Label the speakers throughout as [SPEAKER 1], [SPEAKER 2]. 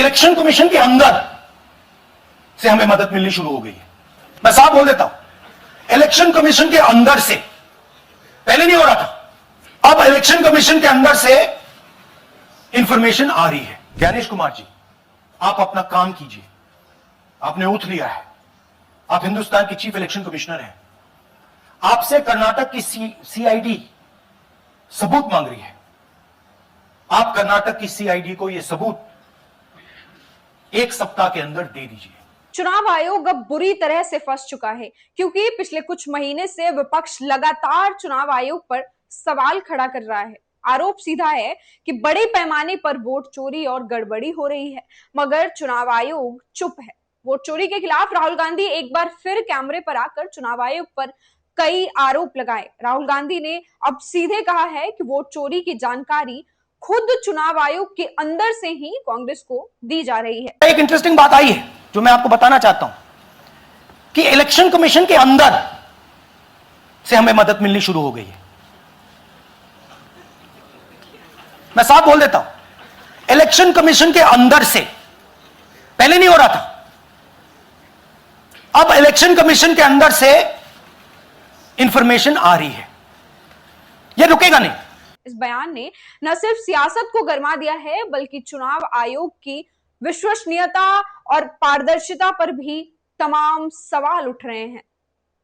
[SPEAKER 1] Election commission के अंदर से हमें मदद मिलनी शुरू हो गई है। मैं साफ बोल देता हूं, इलेक्शन कमीशन के अंदर से, पहले नहीं हो रहा था, अब इलेक्शन कमीशन के अंदर से इंफॉर्मेशन आ रही है। ज्ञानेश कुमार जी, आप अपना काम कीजिए, आपने ओथ लिया है, आप हिंदुस्तान की चीफ इलेक्शन कमिश्नर हैं, आपसे कर्नाटक की सीआईडी सबूत मांग रही है। आप कर्नाटक की सीआईडी को यह सबूत 1 सप्ताह के अंदर दे दीजिए।
[SPEAKER 2] चुनाव आयोग अब बुरी तरह से फंस चुका है, क्योंकि पिछले कुछ महीने से विपक्ष लगातार चुनाव आयोग पर सवाल खड़ा कर रहा है। आरोप सीधा है कि बड़े पैमाने पर वोट चोरी और गड़बड़ी हो रही है, मगर चुनाव आयोग चुप है। वोट चोरी के खिलाफ राहुल गांधी एक बार फिर कैमरे पर आकर चुनाव आयोग पर कई आरोप लगाए। राहुल गांधी ने अब सीधे कहा है कि वोट चोरी की जानकारी खुद चुनाव आयोग के अंदर से ही कांग्रेस को दी जा रही है।
[SPEAKER 1] एक इंटरेस्टिंग बात आई है जो मैं आपको बताना चाहता हूं कि इलेक्शन कमीशन के अंदर से हमें मदद मिलनी शुरू हो गई है। मैं साफ बोल देता हूं, इलेक्शन कमीशन के अंदर से, पहले नहीं हो रहा था, अब इलेक्शन कमीशन के अंदर से इंफॉर्मेशन आ रही है। यह रुकेगा नहीं।
[SPEAKER 2] इस बयान ने न सिर्फ सियासत को गरमा दिया है, बल्कि चुनाव आयोग की विश्वसनीयता और पारदर्शिता पर भी तमाम सवाल उठ रहे हैं।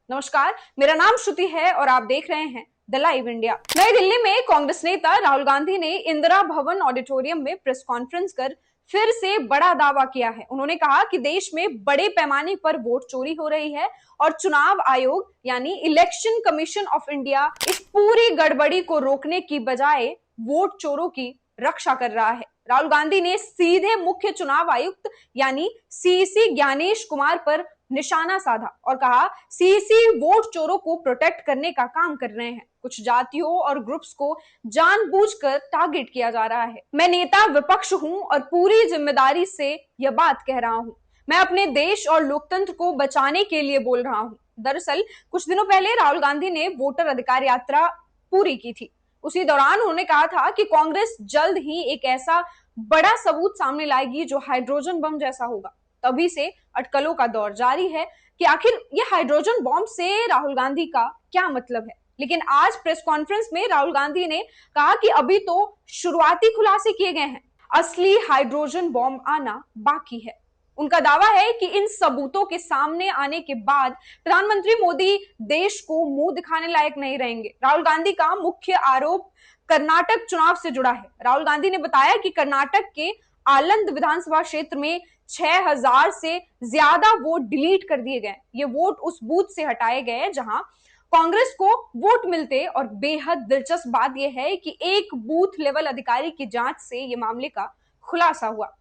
[SPEAKER 2] नमस्कार, मेरा नाम श्रुति है और आप देख रहे हैं द लाइव इंडिया। नई दिल्ली में कांग्रेस नेता राहुल गांधी ने इंदिरा भवन ऑडिटोरियम में प्रेस कॉन्फ्रेंस कर फिर से बड़ा दावा किया है। उन्होंने कहा कि देश में बड़े पैमाने पर वोट चोरी हो रही है और चुनाव आयोग यानी इलेक्शन कमीशन ऑफ इंडिया इस पूरी गड़बड़ी को रोकने की बजाय वोट चोरों की रक्षा कर रहा है। राहुल गांधी ने सीधे मुख्य चुनाव आयुक्त यानी सीईसी ज्ञानेश कुमार पर निशाना साधा और कहा सीईसी वोट चोरों को प्रोटेक्ट करने का काम कर रहे हैं। कुछ जातियों और ग्रुप्स को जानबूझकर टारगेट किया जा रहा है। मैं नेता विपक्ष हूं और पूरी जिम्मेदारी से यह बात कह रहा हूं। मैं अपने देश और लोकतंत्र को बचाने के लिए बोल रहा हूं। दरअसल कुछ दिनों पहले राहुल गांधी ने वोटर अधिकार यात्रा पूरी की थी। उसी दौरान उन्होंने कहा था कि कांग्रेस जल्द ही एक ऐसा बड़ा सबूत सामने लाएगी जो हाइड्रोजन बम जैसा होगा। तभी से अटकलों का दौर जारी है कि आखिर ये हाइड्रोजन बम से राहुल गांधी का क्या मतलब है। लेकिन आज प्रेस कॉन्फ्रेंस में राहुल गांधी ने कहा कि अभी तो शुरुआती खुलासे किए गए हैं, असली हाइड्रोजन बम आना बाकी है। उनका दावा है कि इन सबूतों के सामने आने के बाद प्रधानमंत्री मोदी देश को मुंह दिखाने लायक नहीं रहेंगे। राहुल गांधी का मुख्य आरोप कर्नाटक चुनाव से जुड़ा है। राहुल गांधी ने बताया कि कर्नाटक के आलंद विधानसभा क्षेत्र में 6000 से ज्यादा वोट डिलीट कर दिए गए। ये वोट उस बूथ से हटाए गए जहां कांग्रेस को वोट मिलते। और बेहद दिलचस्प बात यह है कि एक बूथ लेवल अधिकारी की जांच से यह मामले का खुलासा हुआ।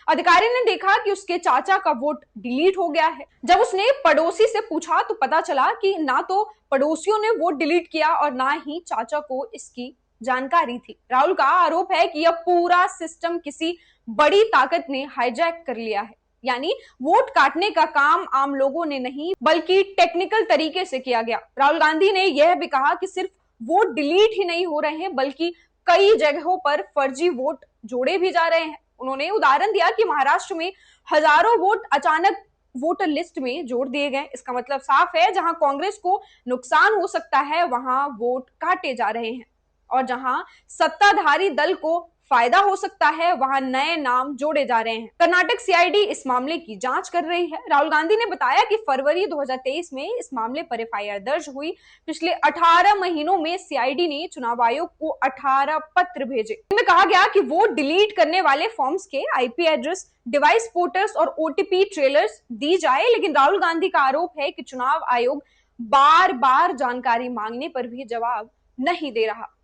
[SPEAKER 2] अधिकारी ने देखा कि उसके चाचा का वोट डिलीट हो गया है। जब उसने पड़ोसी से पूछा तो पता चला कि ना तो पड़ोसियों ने वोट डिलीट किया और ना ही चाचा को इसकी जानकारी थी। राहुल का आरोप है कि यह पूरा सिस्टम किसी बड़ी ताकत ने हाईजैक कर लिया है, यानी वोट काटने का काम आम लोगों ने नहीं बल्कि टेक्निकल तरीके से किया गया। राहुल गांधी ने यह भी कहा कि सिर्फ वोट डिलीट ही नहीं हो रहे हैं बल्कि कई जगहों पर फर्जी वोट जोड़े भी जा रहे हैं। उन्होंने उदाहरण दिया कि महाराष्ट्र में हजारों वोट अचानक वोटर लिस्ट में जोड़ दिए गए। इसका मतलब साफ है, जहां कांग्रेस को नुकसान हो सकता है वहां वोट काटे जा रहे हैं और जहां सत्ताधारी दल को फायदा हो सकता है वहां नए नाम जोड़े जा रहे हैं। कर्नाटक सीआईडी इस मामले की जांच कर रही है। राहुल गांधी ने बताया कि फरवरी 2023 में इस मामले पर एफआईआर दर्ज हुई। पिछले 18 महीनों में सीआईडी ने चुनाव आयोग को 18 पत्र भेजे। इनमें कहा गया कि वोट डिलीट करने वाले फॉर्म्स के आईपी एड्रेस, डिवाइस पोर्टल्स और ओटीपी ट्रेलर्स दी जाए। लेकिन राहुल गांधी का आरोप है कि चुनाव आयोग बार बार जानकारी मांगने पर भी जवाब नहीं दे रहा।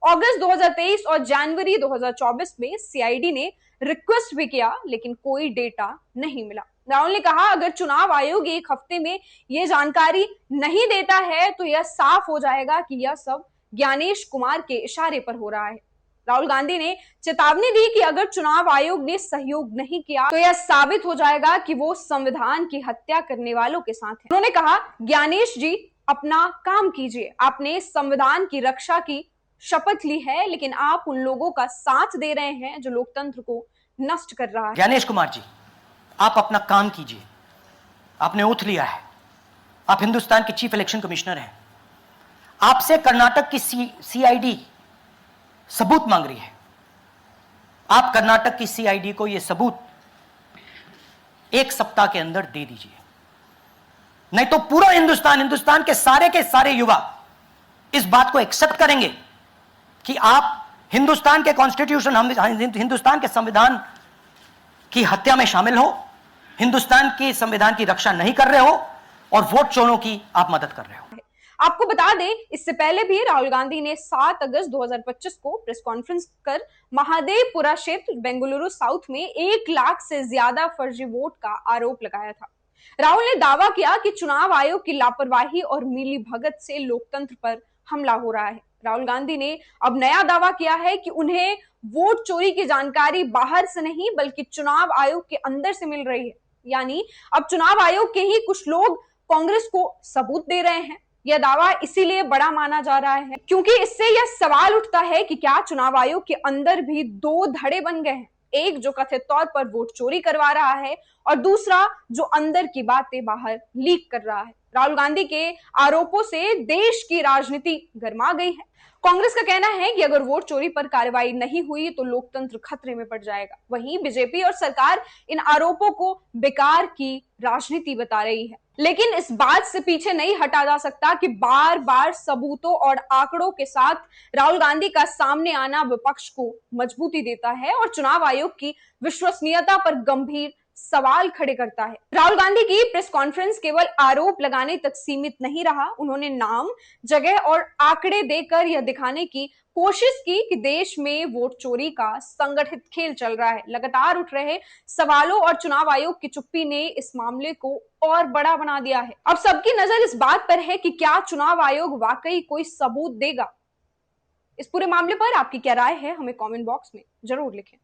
[SPEAKER 2] अगस्त 2023 और जनवरी 2024 में सीआईडी ने रिक्वेस्ट भी किया लेकिन कोई डेटा नहीं मिला। राहुल ने कहा अगर चुनाव आयोग एक हफ्ते में यह जानकारी नहीं देता है तो यह साफ हो जाएगा कि यह सब ज्ञानेश कुमार के इशारे पर हो रहा है। राहुल गांधी ने चेतावनी दी कि अगर चुनाव आयोग ने सहयोग नहीं किया तो यह साबित हो जाएगा कि वो संविधान की हत्या करने वालों के साथ है। उन्होंने कहा ज्ञानेश जी अपना काम कीजिए, आपने संविधान की रक्षा की शपथ ली है लेकिन आप उन लोगों का साथ दे रहे हैं जो लोकतंत्र को नष्ट कर रहा है।
[SPEAKER 3] ज्ञानेश कुमार जी, आप अपना काम कीजिए। आपने ओथ लिया है, आप हिंदुस्तान के चीफ इलेक्शन कमिश्नर हैं। आपसे कर्नाटक की सीआईडी सबूत मांग रही है। आप कर्नाटक की सीआईडी को यह सबूत 1 सप्ताह के अंदर दे दीजिए, नहीं तो पूरा हिंदुस्तान के सारे युवा इस बात को एक्सेप्ट करेंगे कि आप हिंदुस्तान के कॉन्स्टिट्यूशन, हिंदुस्तान के संविधान की हत्या में शामिल हो, हिंदुस्तान के संविधान की रक्षा नहीं कर रहे हो और वोट चोरों की आप मदद कर रहे हो।
[SPEAKER 2] आपको बता दें, इससे पहले भी राहुल गांधी ने 7 अगस्त 2025 को प्रेस कॉन्फ्रेंस कर महादेवपुरा क्षेत्र बेंगलुरु साउथ में 1 लाख से ज्यादा फर्जी वोट का आरोप लगाया था। राहुल ने दावा किया कि चुनाव आयोग की लापरवाही और मिलीभगत से लोकतंत्र पर हमला हो रहा है। राहुल गांधी ने अब नया दावा किया है कि उन्हें वोट चोरी की जानकारी बाहर से नहीं बल्कि चुनाव आयोग के अंदर से मिल रही है। यानी अब चुनाव आयोग के ही कुछ लोग कांग्रेस को सबूत दे रहे हैं। यह दावा इसीलिए बड़ा माना जा रहा है क्योंकि इससे यह सवाल उठता है कि क्या चुनाव आयोग के अंदर भी 2 धड़े बन गए हैं, एक जो कथित तौर पर वोट चोरी करवा रहा है और दूसरा जो अंदर की बातें बाहर लीक कर रहा है। राहुल गांधी के आरोपों से देश की राजनीति गर्मा गई है। कांग्रेस का कहना है कि अगर वोट चोरी पर कार्रवाई नहीं हुई तो लोकतंत्र खतरे में पड़ जाएगा। वहीं बीजेपी और सरकार इन आरोपों को बेकार की राजनीति बता रही है, लेकिन इस बात से पीछे नहीं हटा जा सकता कि बार बार सबूतों और आंकड़ों के साथ राहुल गांधी का सामने आना विपक्ष को मजबूती देता है और चुनाव आयोग की विश्वसनीयता पर गंभीर सवाल खड़े करता है। राहुल गांधी की प्रेस कॉन्फ्रेंस केवल आरोप लगाने तक सीमित नहीं रहा। उन्होंने नाम, जगह और आंकड़े देकर यह दिखाने की कोशिश की कि देश में वोट चोरी का संगठित खेल चल रहा है। लगातार उठ रहे सवालों और चुनाव आयोग की चुप्पी ने इस मामले को और बड़ा बना दिया है। अब सबकी नजर इस बात पर है कि क्या चुनाव आयोग वाकई कोई सबूत देगा। इस पूरे मामले पर आपकी क्या राय है, हमें कमेंट बॉक्स में जरूर लिखें।